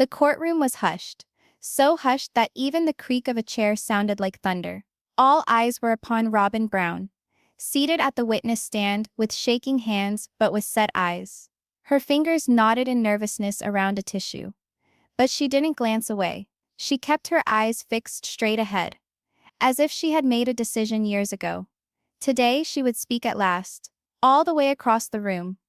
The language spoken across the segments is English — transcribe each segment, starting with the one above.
The courtroom was hushed, so hushed that even the creak of a chair sounded like thunder. All eyes were upon Robyn Brown, seated at the witness stand with shaking hands but with set eyes. Her fingers knotted in nervousness around a tissue. But she didn't glance away. She kept her eyes fixed straight ahead, as if she had made a decision years ago. Today she would speak at last. All the way across the room,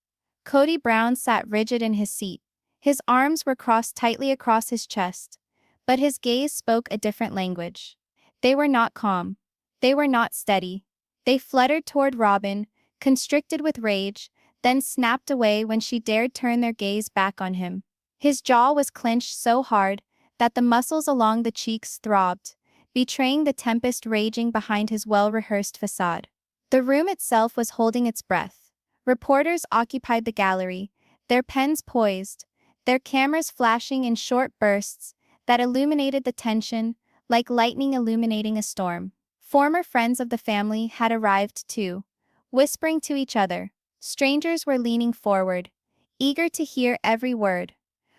Kody Brown sat rigid in his seat. His arms were crossed tightly across his chest, but his gaze spoke a different language. They were not calm. They were not steady. They fluttered toward Robyn, constricted with rage, then snapped away when she dared turn their gaze back on him. His jaw was clenched so hard that the muscles along the cheeks throbbed, betraying the tempest raging behind his well-rehearsed facade. The room itself was holding its breath. Reporters occupied the gallery, their pens poised, their cameras flashing in short bursts that illuminated the tension like lightning illuminating a storm. Former friends of the family had arrived too, whispering to each other. Strangers were leaning forward, eager to hear every word.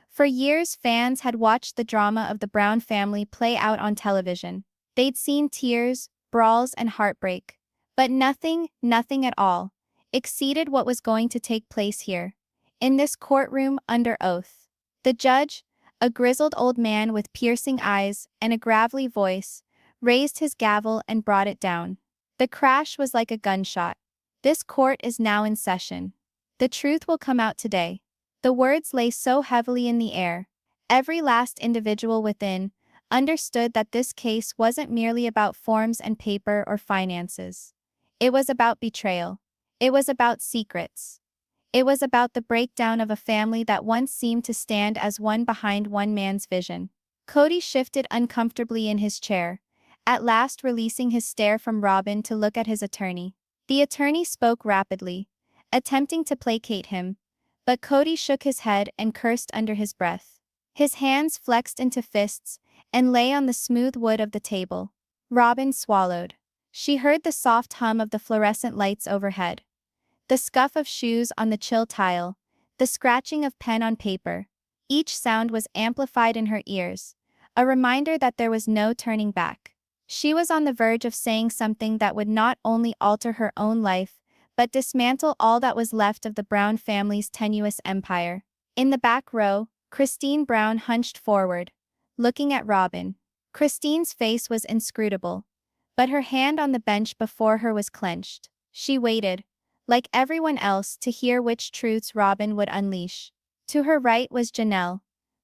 For years, fans had watched the drama of the Brown family play out on television. They'd seen tears, brawls, and heartbreak. But nothing at all, exceeded what was going to take place here, in this courtroom under oath. The judge, a grizzled old man with piercing eyes and a gravelly voice, raised his gavel and brought it down. The crash was like a gunshot. This court is now in session. The truth will come out today. The words lay so heavily in the air. Every last individual within understood that this case wasn't merely about forms and paper or finances. It was about betrayal. It was about secrets. It was about the breakdown of a family that once seemed to stand as one behind one man's vision. Kody shifted uncomfortably in his chair, at last releasing his stare from Robyn to look at his attorney. The attorney spoke rapidly, attempting to placate him, but Kody shook his head and cursed under his breath. His hands flexed into fists and lay on the smooth wood of the table. Robyn swallowed. She heard the soft hum of the fluorescent lights overhead, the scuff of shoes on the chill tile, the scratching of pen on paper. Each sound was amplified in her ears, a reminder that there was no turning back. She was on the verge of saying something that would not only alter her own life, but dismantle all that was left of the Brown family's tenuous empire. In the back row, Christine Brown hunched forward, looking at Robyn. Christine's face was inscrutable, but her hand on the bench before her was clenched. She waited, like everyone else, to hear which truths Robyn would unleash. To her right was Janelle,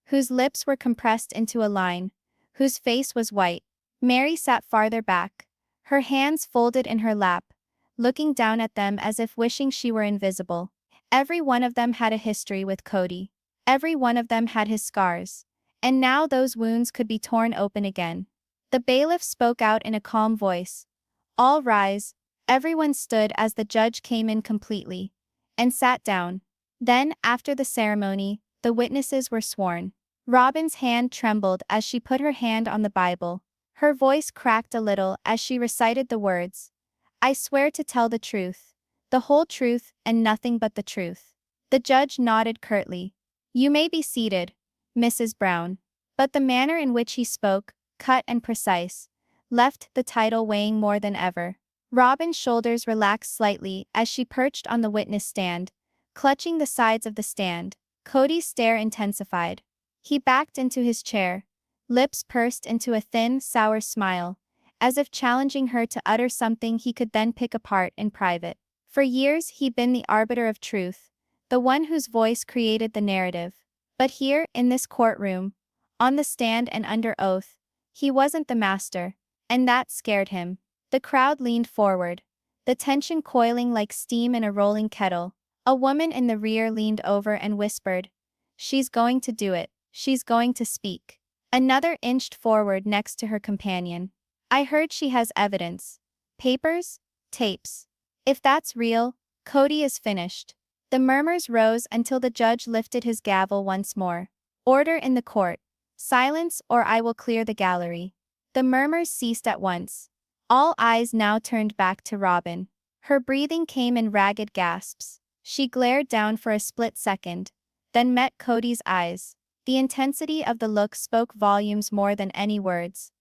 whose lips were compressed into a line, whose face was white. Mary sat farther back, her hands folded in her lap, looking down at them as if wishing she were invisible. Every one of them had a history with Kody. Every one of them had his scars. And now those wounds could be torn open again. The bailiff spoke out in a calm voice. "All rise." Everyone stood as the judge came in completely, and sat down. Then, after the ceremony, the witnesses were sworn. Robyn's hand trembled as she put her hand on the Bible. Her voice cracked a little as she recited the words, "I swear to tell the truth, the whole truth, and nothing but the truth." The judge nodded curtly. "You may be seated, Mrs. Brown." But the manner in which he spoke, cut and precise, left the title weighing more than ever. Robyn's shoulders relaxed slightly as she perched on the witness stand, clutching the sides of the stand. Kody's stare intensified. He backed into his chair, lips pursed into a thin, sour smile, as if challenging her to utter something he could then pick apart in private. For years he'd been the arbiter of truth, the one whose voice created the narrative. But here, in this courtroom, on the stand and under oath, he wasn't the master, and that scared him. The crowd leaned forward, the tension coiling like steam in a rolling kettle. A woman in the rear leaned over and whispered, "She's going to do it. She's going to speak." Another inched forward next to her companion. "I heard she has evidence. Papers? Tapes. If that's real, Kody is finished." The murmurs rose until the judge lifted his gavel once more. "Order in the court. Silence, or I will clear the gallery." The murmurs ceased at once. All eyes now turned back to Robyn. Her breathing came in ragged gasps. She glared down for a split second, then met Kody's eyes. The intensity of the look spoke volumes more than any words.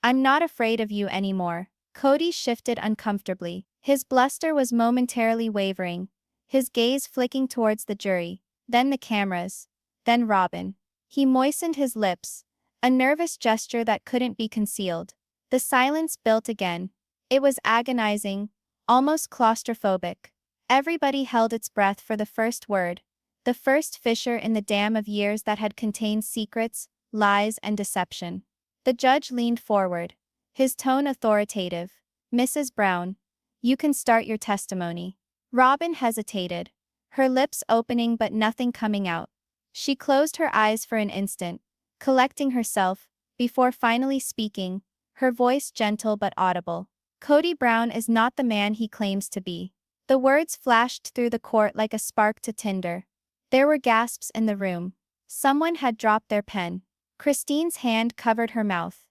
"I'm not afraid of you anymore." Kody shifted uncomfortably. His bluster was momentarily wavering, his gaze flicking towards the jury, then the cameras, then Robyn. He moistened his lips, a nervous gesture that couldn't be concealed. The silence built again. It was agonizing, almost claustrophobic. Everybody held its breath for the first word, the first fissure in the dam of years that had contained secrets, lies, and deception. The judge leaned forward, his tone authoritative. "Mrs. Brown, you can start your testimony." Robyn hesitated, her lips opening but nothing coming out. She closed her eyes for an instant, collecting herself, before finally speaking, her voice gentle but audible. "Kody Brown is not the man he claims to be." The words flashed through the court like a spark to tinder. There were gasps in the room. Someone had dropped their pen. Christine's hand covered her mouth.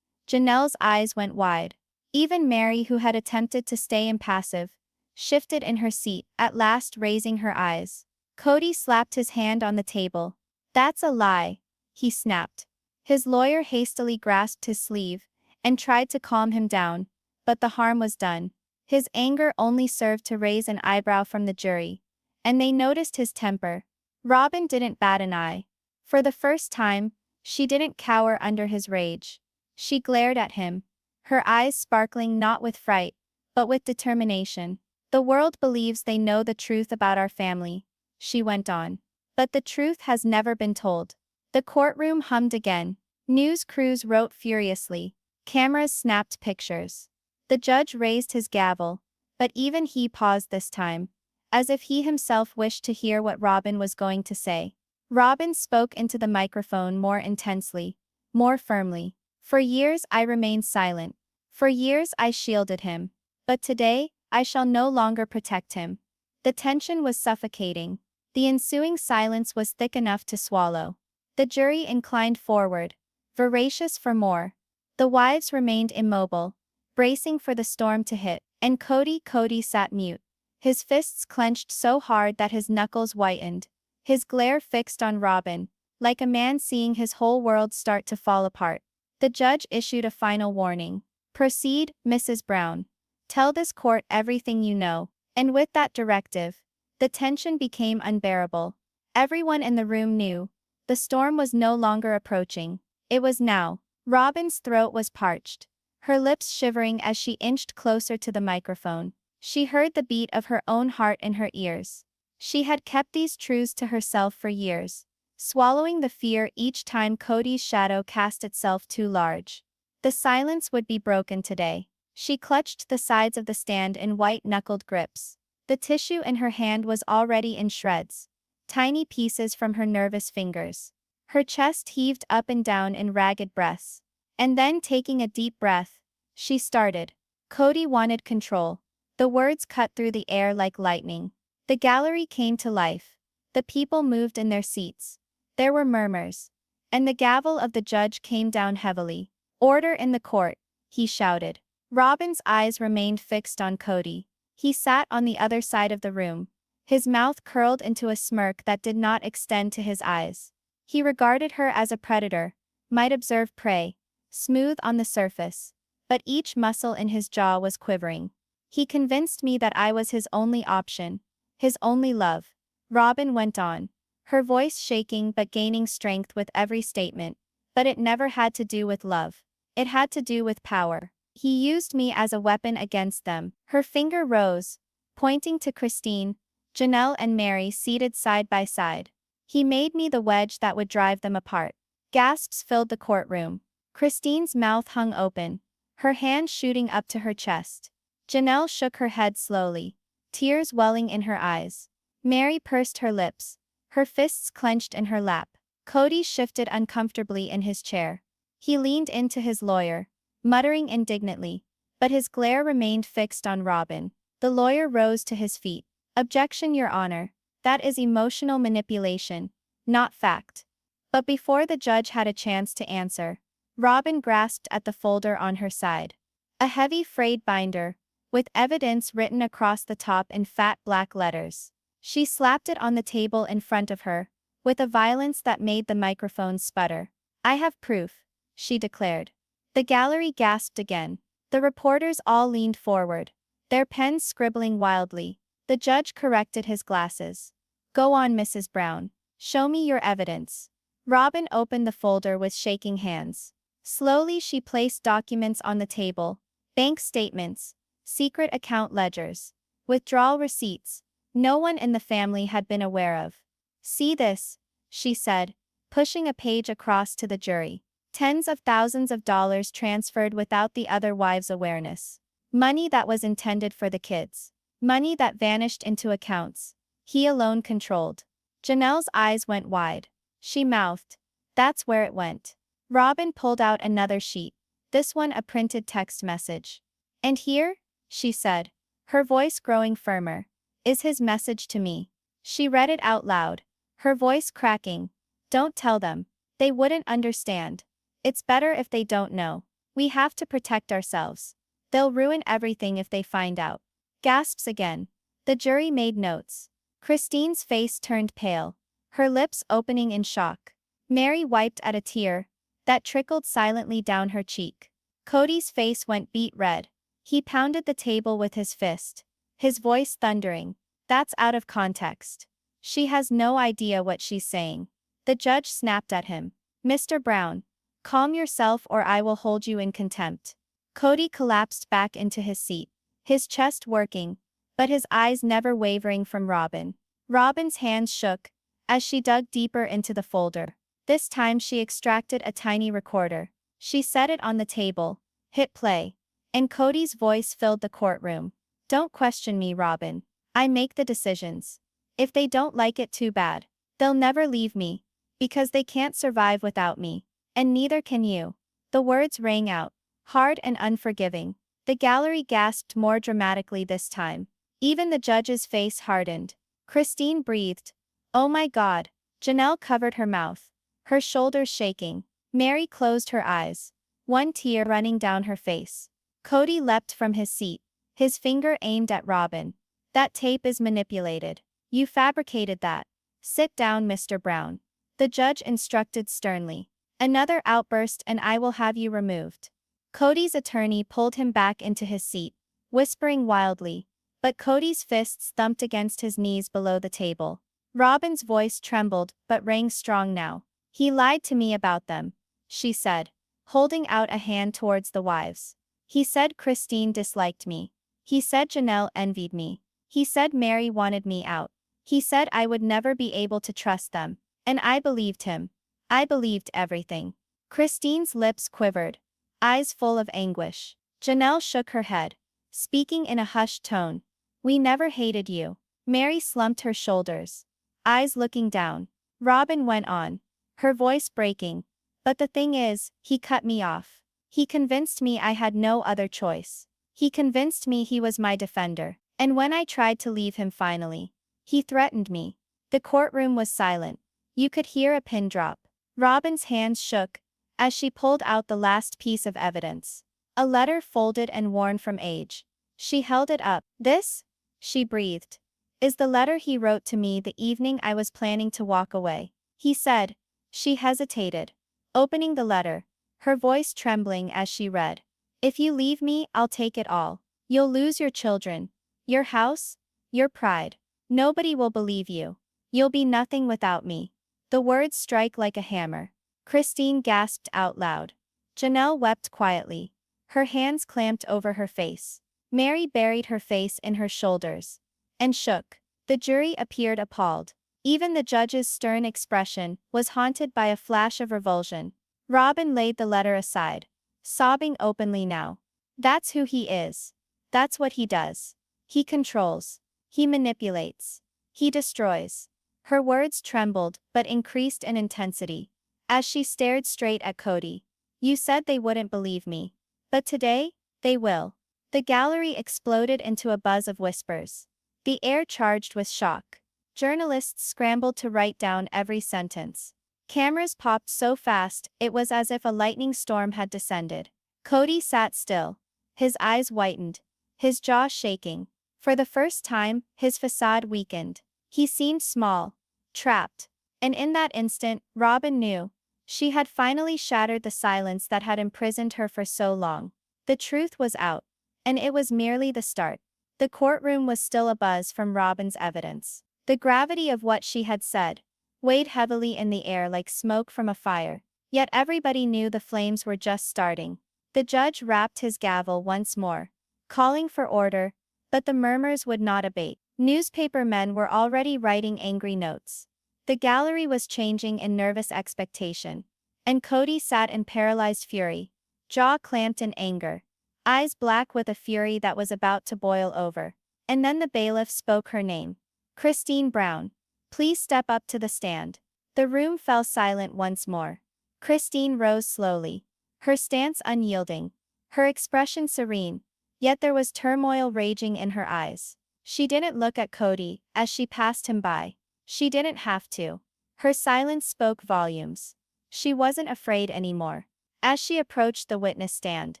Janelle's eyes went wide. Even Mary, who had attempted to stay impassive, shifted in her seat, at last raising her eyes. Kody slapped his hand on the table. "That's a lie," he snapped. His lawyer hastily grasped his sleeve and tried to calm him down, but the harm was done. His anger only served to raise an eyebrow from the jury, and they noticed his temper. Robyn didn't bat an eye. For the first time, she didn't cower under his rage. She glared at him, her eyes sparkling not with fright, but with determination. "The world believes they know the truth about our family," she went on. "But the truth has never been told." The courtroom hummed again. News crews wrote furiously. Cameras snapped pictures. The judge raised his gavel, but even he paused this time, as if he himself wished to hear what Robyn was going to say. Robyn spoke into the microphone more intensely, more firmly. "For years I remained silent. For years I shielded him. But today, I shall no longer protect him." The tension was suffocating. The ensuing silence was thick enough to swallow. The jury inclined forward, voracious for more. The wives remained immobile, bracing for the storm to hit, and Kody sat mute, his fists clenched so hard that his knuckles whitened, his glare fixed on Robyn, like a man seeing his whole world start to fall apart. The judge issued a final warning. "Proceed, Mrs. Brown. Tell this court everything you know." And with that directive, the tension became unbearable. Everyone in the room knew. The storm was no longer approaching. It was now. Robyn's throat was parched, her lips shivering as she inched closer to the microphone. She heard the beat of her own heart in her ears. She had kept these truths to herself for years, swallowing the fear each time Kody's shadow cast itself too large. The silence would be broken today. She clutched the sides of the stand in white-knuckled grips. The tissue in her hand was already in shreds, tiny pieces from her nervous fingers. Her chest heaved up and down in ragged breaths. And then, taking a deep breath, she started. Kody wanted control. The words cut through the air like lightning. The gallery came to life. The people moved in their seats. There were murmurs. And the gavel of the judge came down heavily. "Order in the court," he shouted. Robyn's eyes remained fixed on Kody. He sat on the other side of the room, his mouth curled into a smirk that did not extend to his eyes. He regarded her as a predator might observe prey, smooth on the surface, but each muscle in his jaw was quivering. "He convinced me that I was his only option, his only love," Robyn went on, her voice shaking but gaining strength with every statement. "But it never had to do with love. It had to do with power. He used me as a weapon against them." Her finger rose, pointing to Christine, Janelle and Mary seated side by side. "He made me the wedge that would drive them apart." Gasps filled the courtroom. Christine's mouth hung open, her hand shooting up to her chest. Janelle shook her head slowly, tears welling in her eyes. Mary pursed her lips, her fists clenched in her lap. Kody shifted uncomfortably in his chair. He leaned into his lawyer, muttering indignantly, but his glare remained fixed on Robyn. The lawyer rose to his feet. "Objection, Your Honor. That is emotional manipulation, not fact." But before the judge had a chance to answer, Robyn grasped at the folder on her side. A heavy frayed binder, with evidence written across the top in fat black letters. She slapped it on the table in front of her, with a violence that made the microphone sputter. "I have proof," she declared. The gallery gasped again. The reporters all leaned forward, their pens scribbling wildly. The judge corrected his glasses. "Go on, Mrs. Brown. Show me your evidence." Robyn opened the folder with shaking hands. Slowly she placed documents on the table: bank statements, secret account ledgers, withdrawal receipts no one in the family had been aware of. "See this," she said, pushing a page across to the jury. "Tens of thousands of dollars transferred without the other wives' awareness. Money that was intended for the kids. Money that vanished into accounts he alone controlled." Janelle's eyes went wide. She mouthed, "That's where it went." Robyn pulled out another sheet, this one a printed text message. "And here," she said, her voice growing firmer, "is his message to me." She read it out loud, her voice cracking. "Don't tell them. They wouldn't understand. It's better if they don't know. We have to protect ourselves. They'll ruin everything if they find out." Gasps again. The jury made notes. Christine's face turned pale, her lips opening in shock. Mary wiped at a tear that trickled silently down her cheek. Kody's face went beet red. He pounded the table with his fist, his voice thundering. "That's out of context. She has no idea what she's saying." The judge snapped at him. "Mr. Brown, calm yourself or I will hold you in contempt." Kody collapsed back into his seat, his chest working, but his eyes never wavering from Robyn. Robyn's hands shook as she dug deeper into the folder. This time she extracted a tiny recorder. She set it on the table, hit play, and Kody's voice filled the courtroom. "Don't question me, Robyn. I make the decisions. If they don't like it, too bad. They'll never leave me, because they can't survive without me. And neither can you." The words rang out, hard and unforgiving. The gallery gasped more dramatically this time. Even the judge's face hardened. Christine breathed. "Oh my God." Janelle covered her mouth, her shoulders shaking. Mary closed her eyes, one tear running down her face. Kody leapt from his seat, his finger aimed at Robyn. "That tape is manipulated. You fabricated that. Sit down, Mr. Brown." The judge instructed sternly. "Another outburst and I will have you removed." Kody's attorney pulled him back into his seat, whispering wildly, but Kody's fists thumped against his knees below the table. Robyn's voice trembled but rang strong now. "He lied to me about them," she said, holding out a hand towards the wives. "He said Christine disliked me. He said Janelle envied me. He said Mary wanted me out. He said I would never be able to trust them. And I believed him. I believed everything." Christine's lips quivered, eyes full of anguish. Janelle shook her head, speaking in a hushed tone. "We never hated you." Mary slumped her shoulders, eyes looking down. Robyn went on, her voice breaking. "But the thing is, he cut me off. He convinced me I had no other choice. He convinced me he was my defender. And when I tried to leave him finally, he threatened me." The courtroom was silent. You could hear a pin drop. Robyn's hands shook as she pulled out the last piece of evidence. A letter folded and worn from age. She held it up. "This," she breathed, "is the letter he wrote to me the evening I was planning to walk away. He said." She hesitated, opening the letter, her voice trembling as she read. "If you leave me, I'll take it all. You'll lose your children, your house, your pride. Nobody will believe you. You'll be nothing without me." The words strike like a hammer. Christine gasped out loud. Janelle wept quietly, her hands clamped over her face. Mary buried her face in her shoulders and shook. The jury appeared appalled. Even the judge's stern expression was haunted by a flash of revulsion. Robyn laid the letter aside, sobbing openly now. "That's who he is. That's what he does. He controls. He manipulates. He destroys." Her words trembled but increased in intensity as she stared straight at Kody. "You said they wouldn't believe me. But today, they will." The gallery exploded into a buzz of whispers, the air charged with shock. Journalists scrambled to write down every sentence. Cameras popped so fast it was as if a lightning storm had descended. Kody sat still, his eyes whitened, his jaw shaking. For the first time, his facade weakened. He seemed small, trapped, And in that instant, Robyn knew. She had finally shattered the silence that had imprisoned her for so long. The truth was out. And it was merely the start. The courtroom was still abuzz from Robyn's evidence. The gravity of what she had said weighed heavily in the air like smoke from a fire. Yet everybody knew the flames were just starting. The judge rapped his gavel once more, calling for order, but the murmurs would not abate. Newspaper men were already writing angry notes. The gallery was changing in nervous expectation. And Kody sat in paralyzed fury, jaw clamped in anger, eyes black with a fury that was about to boil over. And then the bailiff spoke her name. Christine Brown. Please step up to the stand. The room fell silent once more. Christine rose slowly, her stance unyielding, her expression serene, yet there was turmoil raging in her eyes. She didn't look at Kody as she passed him by. She didn't have to. Her silence spoke volumes. She wasn't afraid anymore. As she approached the witness stand,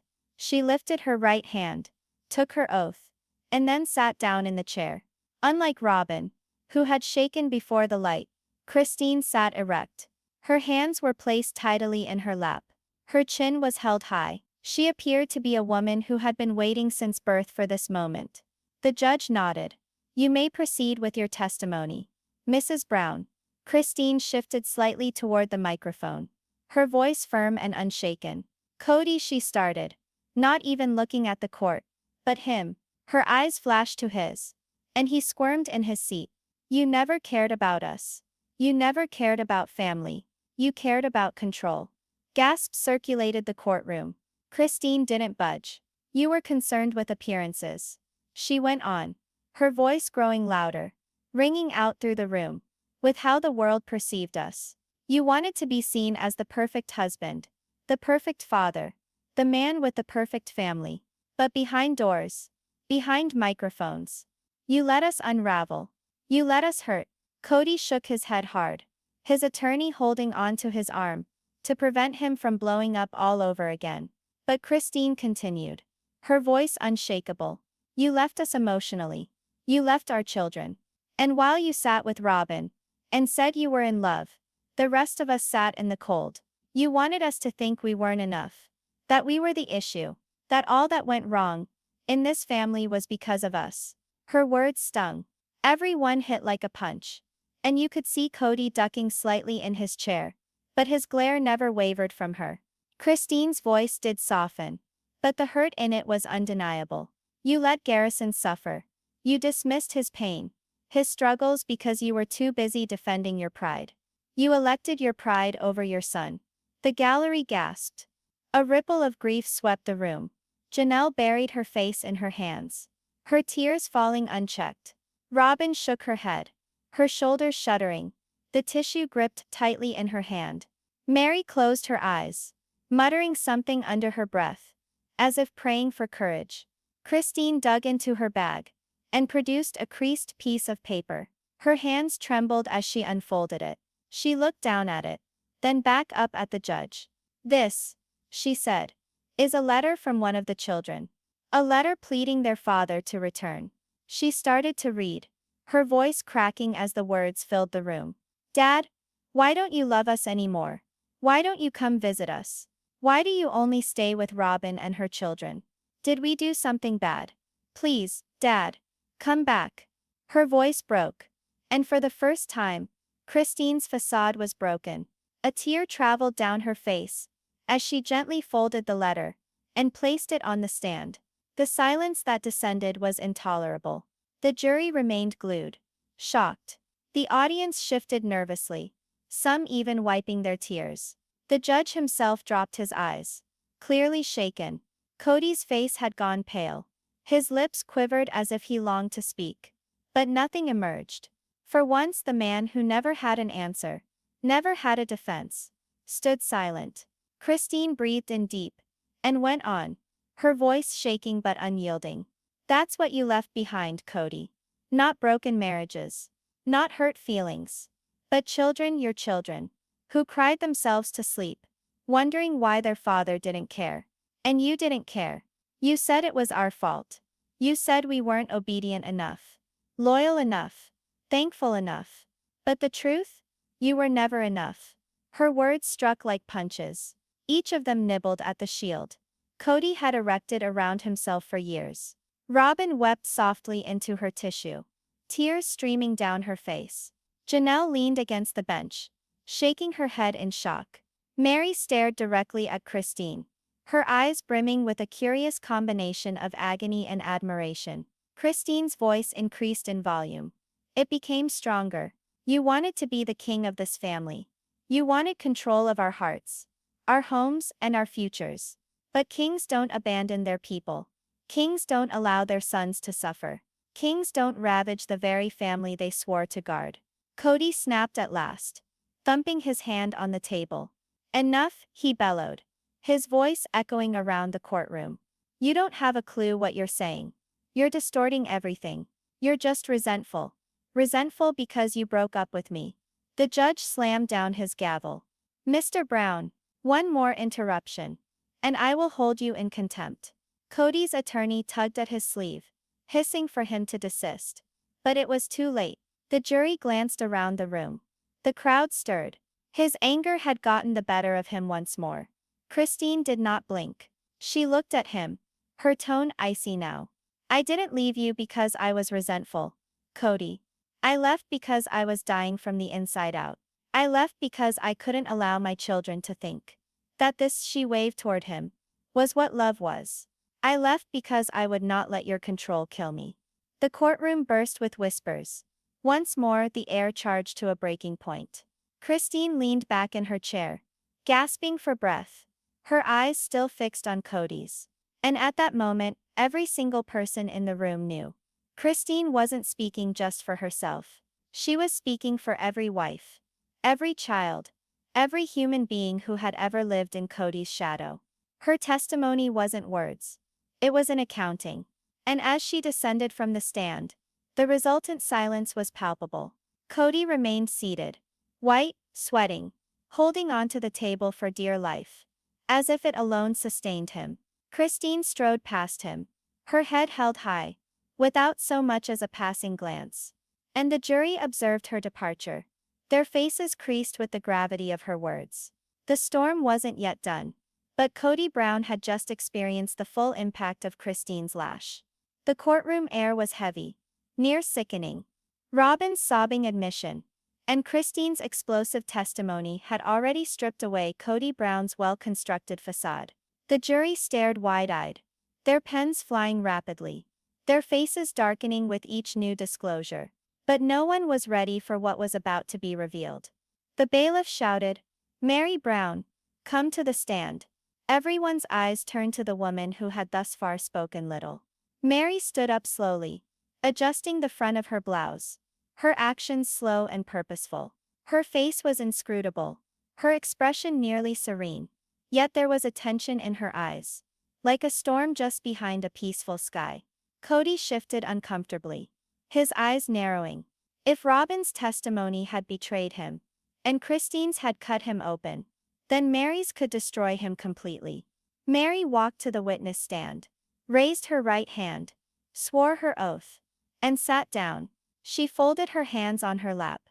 she lifted her right hand, took her oath, and then sat down in the chair. Unlike Robyn, who had shaken before the light, Christine sat erect. Her hands were placed tidily in her lap. Her chin was held high. She appeared to be a woman who had been waiting since birth for this moment. The judge nodded. You may proceed with your testimony, Mrs. Brown. Christine shifted slightly toward the microphone, her voice firm and unshaken. Kody, she started, not even looking at the court, but him. Her eyes flashed to his, and he squirmed in his seat. You never cared about us. You never cared about family. You cared about control. Gasps circulated the courtroom. Christine didn't budge. You were concerned with appearances. She went on, her voice growing louder, ringing out through the room, with how the world perceived us. You wanted to be seen as the perfect husband, the perfect father, the man with the perfect family. But behind doors, behind microphones, you let us unravel. You let us hurt. Kody shook his head hard, his attorney holding on to his arm, to prevent him from blowing up all over again. But Christine continued, her voice unshakable. You left us emotionally. You left our children. And while you sat with Robyn, and said you were in love, the rest of us sat in the cold. You wanted us to think we weren't enough. That we were the issue. That all that went wrong in this family was because of us. Her words stung. Every one hit like a punch. And you could see Kody ducking slightly in his chair. But his glare never wavered from her. Christine's voice did soften. But the hurt in it was undeniable. You let Garrison suffer. You dismissed his pain, his struggles because you were too busy defending your pride. You elected your pride over your son. The gallery gasped. A ripple of grief swept the room. Janelle buried her face in her hands, her tears falling unchecked. Robyn shook her head, her shoulders shuddering, the tissue gripped tightly in her hand. Mary closed her eyes, muttering something under her breath, as if praying for courage. Christine dug into her bag and produced a creased piece of paper. Her hands trembled as she unfolded it. She looked down at it, then back up at the judge. This, she said, is a letter from one of the children. A letter pleading their father to return. She started to read, her voice cracking as the words filled the room. Dad, why don't you love us anymore? Why don't you come visit us? Why do you only stay with Robyn and her children? Did we do something bad? Please, Dad, come back. Her voice broke. And for the first time, Christine's facade was broken. A tear traveled down her face as she gently folded the letter and placed it on the stand. The silence that descended was intolerable. The jury remained glued, shocked. The audience shifted nervously, some even wiping their tears. The judge himself dropped his eyes, clearly shaken. Kody's face had gone pale. His lips quivered as if he longed to speak. But nothing emerged. For once the man who never had an answer, never had a defense, stood silent. Christine breathed in deep, and went on, her voice shaking but unyielding. That's what you left behind, Kody. Not broken marriages. Not hurt feelings. But children, your children, who cried themselves to sleep, wondering why their father didn't care. And you didn't care. You said it was our fault. You said we weren't obedient enough, loyal enough, thankful enough. But the truth? You were never enough. Her words struck like punches. Each of them nibbled at the shield Kody had erected around himself for years. Robyn wept softly into her tissue, tears streaming down her face. Janelle leaned against the bench, shaking her head in shock. Mary stared directly at Christine, her eyes brimming with a curious combination of agony and admiration. Christine's voice increased in volume. It became stronger. You wanted to be the king of this family. You wanted control of our hearts, our homes, and our futures. But kings don't abandon their people. Kings don't allow their sons to suffer. Kings don't ravage the very family they swore to guard. Kody snapped at last, thumping his hand on the table. Enough, he bellowed, his voice echoing around the courtroom. You don't have a clue what you're saying. You're distorting everything. You're just resentful. Resentful because you broke up with me. The judge slammed down his gavel. Mr. Brown, one more interruption, and I will hold you in contempt. Kody's attorney tugged at his sleeve, hissing for him to desist. But it was too late. The jury glanced around the room. The crowd stirred. His anger had gotten the better of him once more. Christine did not blink. She looked at him, her tone icy now. I didn't leave you because I was resentful, Kody. I left because I was dying from the inside out. I left because I couldn't allow my children to think that this, she waved toward him, was what love was. I left because I would not let your control kill me. The courtroom burst with whispers. Once more, the air charged to a breaking point. Christine leaned back in her chair, gasping for breath, her eyes still fixed on Kody's. And at that moment, every single person in the room knew. Christine wasn't speaking just for herself. She was speaking for every wife, every child, every human being who had ever lived in Kody's shadow. Her testimony wasn't words. It was an accounting. And as she descended from the stand, the resultant silence was palpable. Kody remained seated, white, sweating, holding onto the table for dear life, as if it alone sustained him. Christine strode past him, her head held high, without so much as a passing glance. And the jury observed her departure, their faces creased with the gravity of her words. The storm wasn't yet done, but Kody Brown had just experienced the full impact of Christine's lash. The courtroom air was heavy, near sickening. Robyn's sobbing admission and Christine's explosive testimony had already stripped away Kody Brown's well-constructed facade. The jury stared wide-eyed, their pens flying rapidly, their faces darkening with each new disclosure. But no one was ready for what was about to be revealed. The bailiff shouted, "Mary Brown, come to the stand." Everyone's eyes turned to the woman who had thus far spoken little. Mary stood up slowly, adjusting the front of her blouse, her actions slow and purposeful. Her face was inscrutable, her expression nearly serene. Yet there was a tension in her eyes, like a storm just behind a peaceful sky. Kody shifted uncomfortably, his eyes narrowing. If Robyn's testimony had betrayed him, and Christine's had cut him open, then Mary's could destroy him completely. Mary walked to the witness stand, raised her right hand, swore her oath, and sat down. She folded her hands on her lap,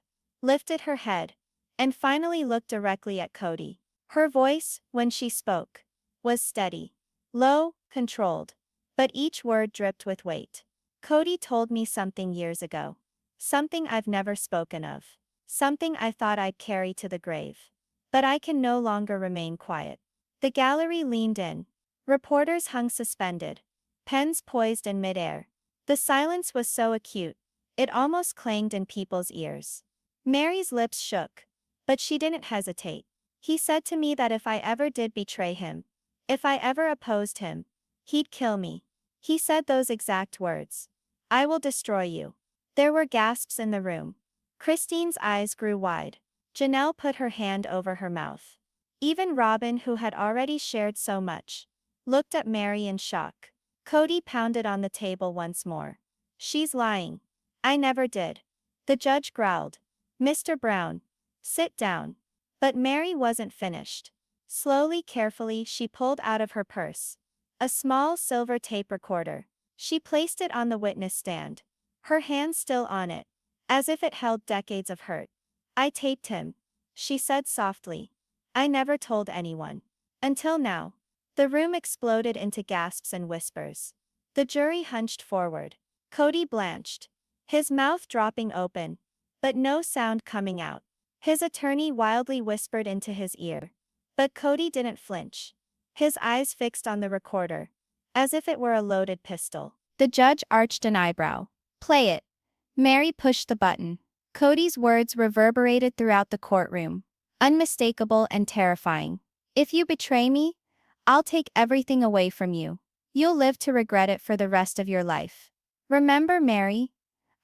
lifted her head, and finally looked directly at Kody. Her voice, when she spoke, was steady, low, controlled, but each word dripped with weight. Kody told me something years ago. Something I've never spoken of. Something I thought I'd carry to the grave. But I can no longer remain quiet. The gallery leaned in. Reporters hung suspended, pens poised in midair. The silence was so acute, it almost clanged in people's ears. Mary's lips shook, but she didn't hesitate. He said to me that if I ever did betray him, if I ever opposed him, he'd kill me. He said those exact words. I will destroy you. There were gasps in the room. Christine's eyes grew wide. Janelle put her hand over her mouth. Even Robyn, who had already shared so much, looked at Mary in shock. Kody pounded on the table once more. She's lying. I never did. The judge growled. Mr. Brown, sit down. But Mary wasn't finished. Slowly, carefully, she pulled out of her purse a small silver tape recorder. She placed it on the witness stand, her hand still on it, as if it held decades of hurt. I taped him, she said softly. I never told anyone. Until now. The room exploded into gasps and whispers. The jury hunched forward. Kody blanched, his mouth dropping open, but no sound coming out. His attorney wildly whispered into his ear. But Kody didn't flinch. His eyes fixed on the recorder, as if it were a loaded pistol. The judge arched an eyebrow. Play it. Mary pushed the button. Kody's words reverberated throughout the courtroom, unmistakable and terrifying. If you betray me, I'll take everything away from you. You'll live to regret it for the rest of your life. Remember, Mary?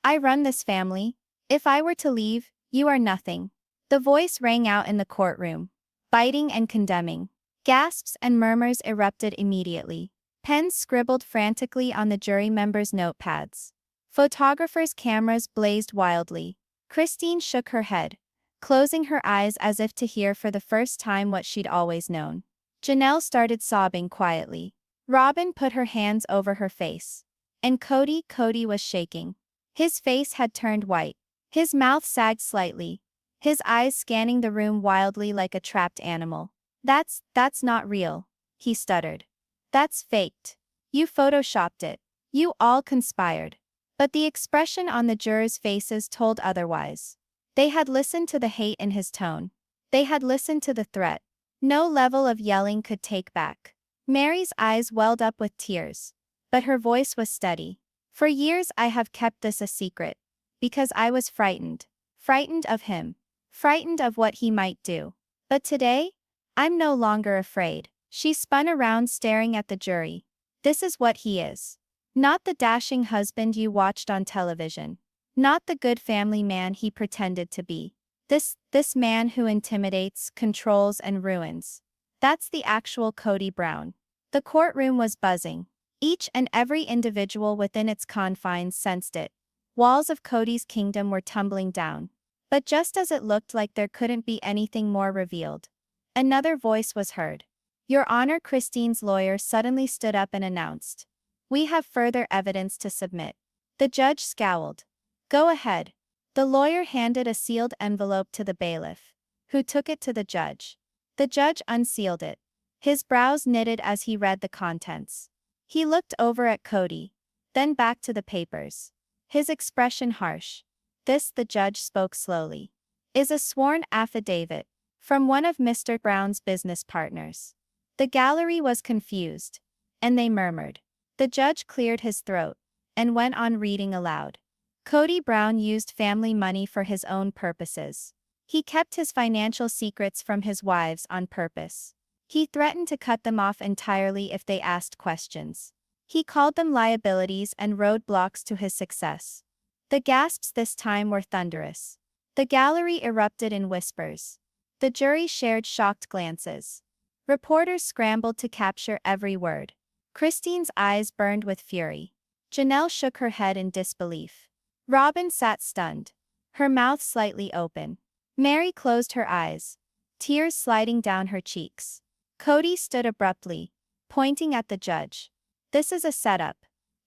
I run this family. If I were to leave, you are nothing. The voice rang out in the courtroom, biting and condemning. Gasps and murmurs erupted immediately. Pens scribbled frantically on the jury members' notepads. Photographers' cameras blazed wildly. Christine shook her head, closing her eyes as if to hear for the first time what she'd always known. Janelle started sobbing quietly. Robyn put her hands over her face. And Kody was shaking. His face had turned white. His mouth sagged slightly, his eyes scanning the room wildly like a trapped animal. That's not real, he stuttered. That's faked. You photoshopped it. You all conspired. But the expression on the jurors' faces told otherwise. They had listened to the hate in his tone. They had listened to the threat. No level of yelling could take back. Mary's eyes welled up with tears, but her voice was steady. For years I have kept this a secret, because I was frightened. Frightened of him. Frightened of what he might do. But today, I'm no longer afraid. She spun around staring at the jury. This is what he is. Not the dashing husband you watched on television. Not the good family man he pretended to be. This man who intimidates, controls, and ruins. That's the actual Kody Brown. The courtroom was buzzing. Each and every individual within its confines sensed it. Walls of Kody's kingdom were tumbling down. But just as it looked like there couldn't be anything more revealed, another voice was heard. Your Honor, Christine's lawyer suddenly stood up and announced. We have further evidence to submit. The judge scowled. Go ahead. The lawyer handed a sealed envelope to the bailiff, who took it to the judge. The judge unsealed it. His brows knitted as he read the contents. He looked over at Kody, then back to the papers. His expression harsh. This, the judge spoke slowly, is a sworn affidavit from one of Mr. Brown's business partners. The gallery was confused, and they murmured. The judge cleared his throat and went on reading aloud. Kody Brown used family money for his own purposes. He kept his financial secrets from his wives on purpose. He threatened to cut them off entirely if they asked questions. He called them liabilities and roadblocks to his success. The gasps this time were thunderous. The gallery erupted in whispers. The jury shared shocked glances. Reporters scrambled to capture every word. Christine's eyes burned with fury. Janelle shook her head in disbelief. Robyn sat stunned, her mouth slightly open. Mary closed her eyes, tears sliding down her cheeks. Kody stood abruptly, pointing at the judge. This is a setup.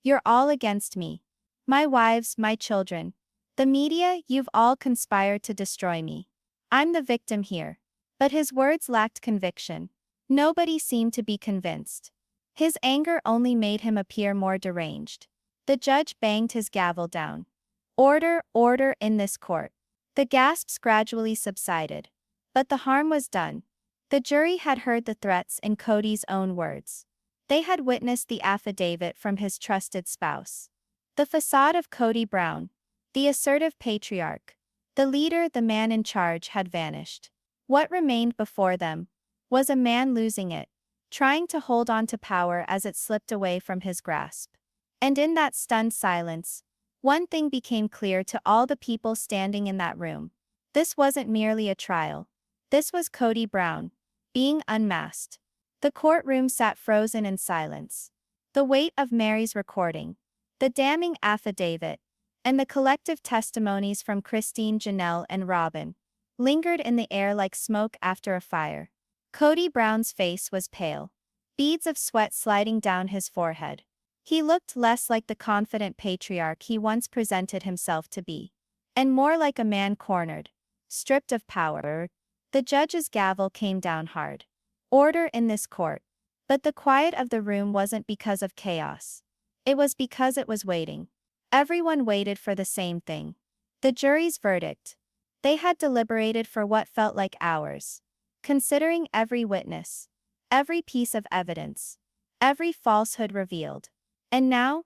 You're all against me. My wives, my children. The media, you've all conspired to destroy me. I'm the victim here. But his words lacked conviction. Nobody seemed to be convinced. His anger only made him appear more deranged. The judge banged his gavel down. Order, order in this court. The gasps gradually subsided. But the harm was done. The jury had heard the threats in Kody's own words. They had witnessed the affidavit from his trusted spouse. The facade of Kody Brown, the assertive patriarch, the leader, the man in charge, had vanished. What remained before them was a man losing it, trying to hold on to power as it slipped away from his grasp. And in that stunned silence, one thing became clear to all the people standing in that room. This wasn't merely a trial. This was Kody Brown, being unmasked. The courtroom sat frozen in silence. The weight of Mary's recording, the damning affidavit, and the collective testimonies from Christine, Janelle, and Robyn lingered in the air like smoke after a fire. Kody Brown's face was pale, beads of sweat sliding down his forehead. He looked less like the confident patriarch he once presented himself to be, and more like a man cornered, stripped of power. The judge's gavel came down hard. Order in this court. But the quiet of the room wasn't because of chaos. It was because it was waiting. Everyone waited for the same thing. The jury's verdict. They had deliberated for what felt like hours, considering every witness, every piece of evidence, every falsehood revealed. And now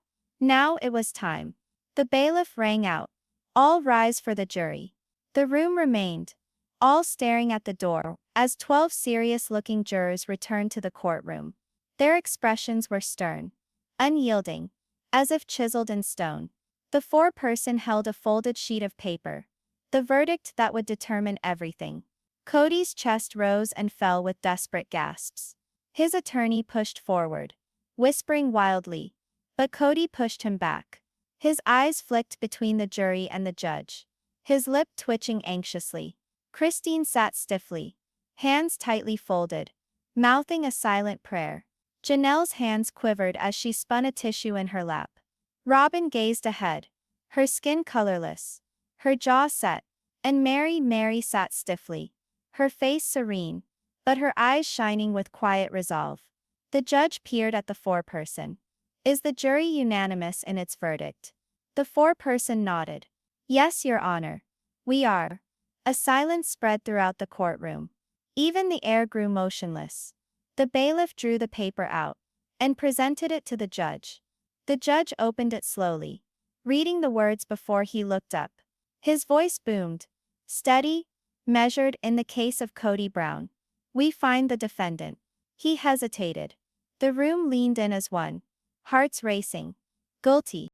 it was time. The bailiff rang out. All rise for the jury. The room remained, all staring at the door, as 12 serious-looking jurors returned to the courtroom. Their expressions were stern, unyielding, as if chiseled in stone. The foreperson held a folded sheet of paper, the verdict that would determine everything. Kody's chest rose and fell with desperate gasps. His attorney pushed forward, whispering wildly, but Kody pushed him back. His eyes flicked between the jury and the judge, his lip twitching anxiously. Christine sat stiffly, hands tightly folded, mouthing a silent prayer. Janelle's hands quivered as she spun a tissue in her lap. Robyn gazed ahead, her skin colorless, her jaw set, and Mary sat stiffly, her face serene, but her eyes shining with quiet resolve. The judge peered at the foreperson. Is the jury unanimous in its verdict? The foreperson nodded. Yes, Your Honor. We are. A silence spread throughout the courtroom. Even the air grew motionless. The bailiff drew the paper out and presented it to the judge. The judge opened it slowly, reading the words before he looked up. His voice boomed, steady, measured. In the case of Kody Brown, we find the defendant. He hesitated. The room leaned in as one, hearts racing. Guilty.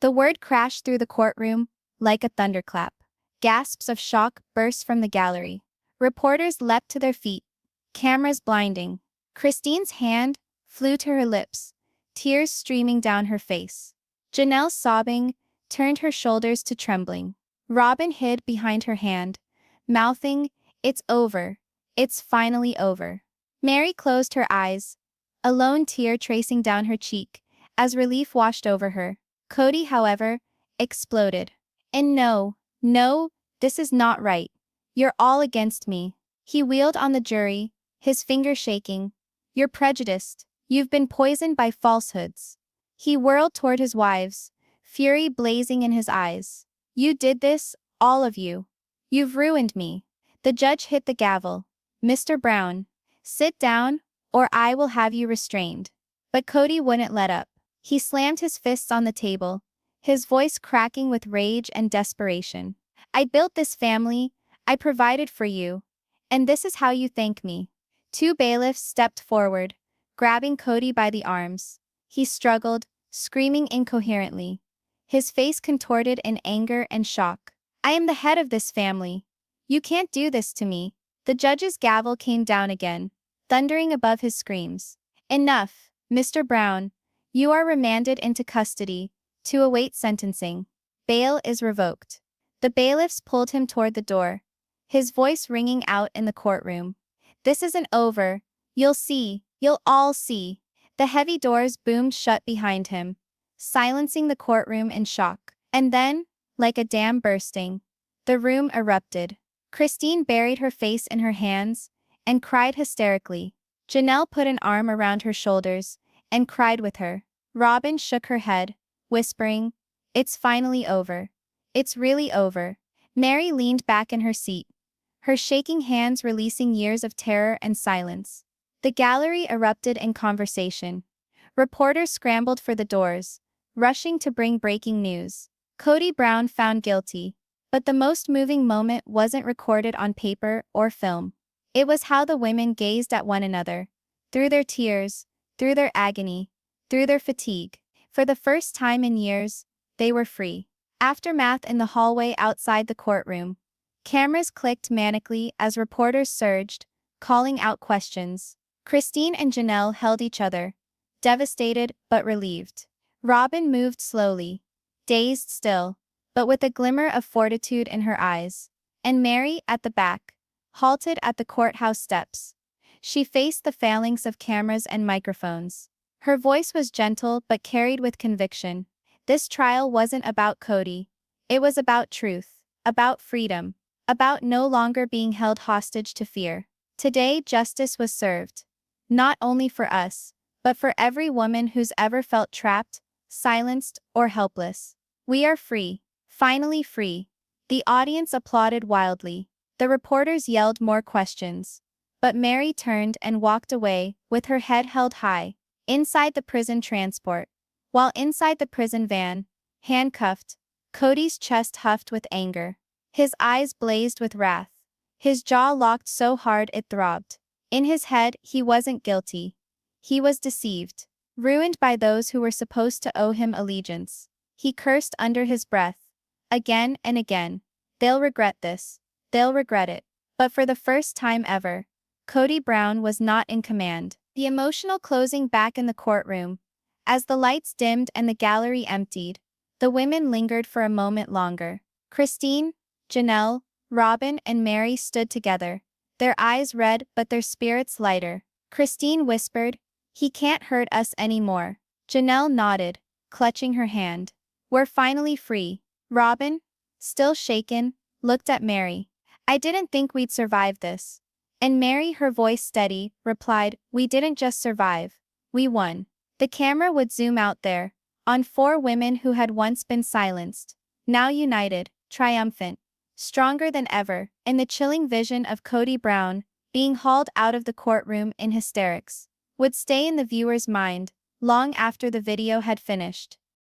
The word crashed through the courtroom like a thunderclap. Gasps of shock burst from the gallery. Reporters leapt to their feet, cameras blinding. Christine's hand flew to her lips, tears streaming down her face. Janelle, sobbing, turned her shoulders to trembling. Robyn hid behind her hand, mouthing, "It's over. It's finally over." Mary closed her eyes, a lone tear tracing down her cheek, as relief washed over her. Kody, however, exploded. And no, this is not right. You're all against me. He wheeled on the jury, his finger shaking. You're prejudiced. You've been poisoned by falsehoods. He whirled toward his wives, fury blazing in his eyes. You did this, all of you. You've ruined me. The judge hit the gavel. Mr. Brown, sit down, or I will have you restrained. But Kody wouldn't let up. He slammed his fists on the table, his voice cracking with rage and desperation. I built this family, I provided for you, and this is how you thank me. Two bailiffs stepped forward, grabbing Kody by the arms. He struggled, screaming incoherently, his face contorted in anger and shock. I am the head of this family. You can't do this to me. The judge's gavel came down again, thundering above his screams. Enough, Mr. Brown. You are remanded into custody to await sentencing. Bail is revoked. The bailiffs pulled him toward the door, his voice ringing out in the courtroom. This isn't over. You'll see. You'll all see. The heavy doors boomed shut behind him, silencing the courtroom in shock. And then, like a dam bursting, the room erupted. Christine buried her face in her hands and cried hysterically. Janelle put an arm around her shoulders and cried with her. Robyn shook her head, whispering, It's finally over. It's really over. Mary leaned back in her seat, her shaking hands releasing years of terror and silence. The gallery erupted in conversation. Reporters scrambled for the doors, rushing to bring breaking news. Kody Brown found guilty. But the most moving moment wasn't recorded on paper or film. It was how the women gazed at one another, through their tears, through their agony, through their fatigue. For the first time in years, they were free. Aftermath in the hallway outside the courtroom. Cameras clicked manically as reporters surged, calling out questions. Christine and Janelle held each other, devastated but relieved. Robyn moved slowly, dazed still, but with a glimmer of fortitude in her eyes. And Mary, at the back, halted at the courthouse steps. She faced the phalanx of cameras and microphones. Her voice was gentle but carried with conviction. This trial wasn't about Kody. It was about truth, about freedom, about no longer being held hostage to fear. Today, justice was served. Not only for us, but for every woman who's ever felt trapped, silenced, or helpless. We are free. Finally free. The audience applauded wildly. The reporters yelled more questions. But Mary turned and walked away, with her head held high. Inside the prison transport. While inside the prison van, handcuffed, Kody's chest huffed with anger. His eyes blazed with wrath. His jaw locked so hard it throbbed. In his head, he wasn't guilty. He was deceived. Ruined by those who were supposed to owe him allegiance. He cursed under his breath. Again and again. They'll regret this. They'll regret it. But for the first time ever, Kody Brown was not in command. The emotional closing back in the courtroom. As the lights dimmed and the gallery emptied, the women lingered for a moment longer. Christine, Janelle, Robyn, and Mary stood together, their eyes red but their spirits lighter. Christine whispered, "He can't hurt us anymore." Janelle nodded, clutching her hand. "We're finally free." Robyn, still shaken, looked at Mary. "I didn't think we'd survive this." And Mary, her voice steady, replied, "We didn't just survive. We won." The camera would zoom out there, on four women who had once been silenced, now united, triumphant, stronger than ever, and the chilling vision of Kody Brown, being hauled out of the courtroom in hysterics, would stay in the viewer's mind, long after the video had finished.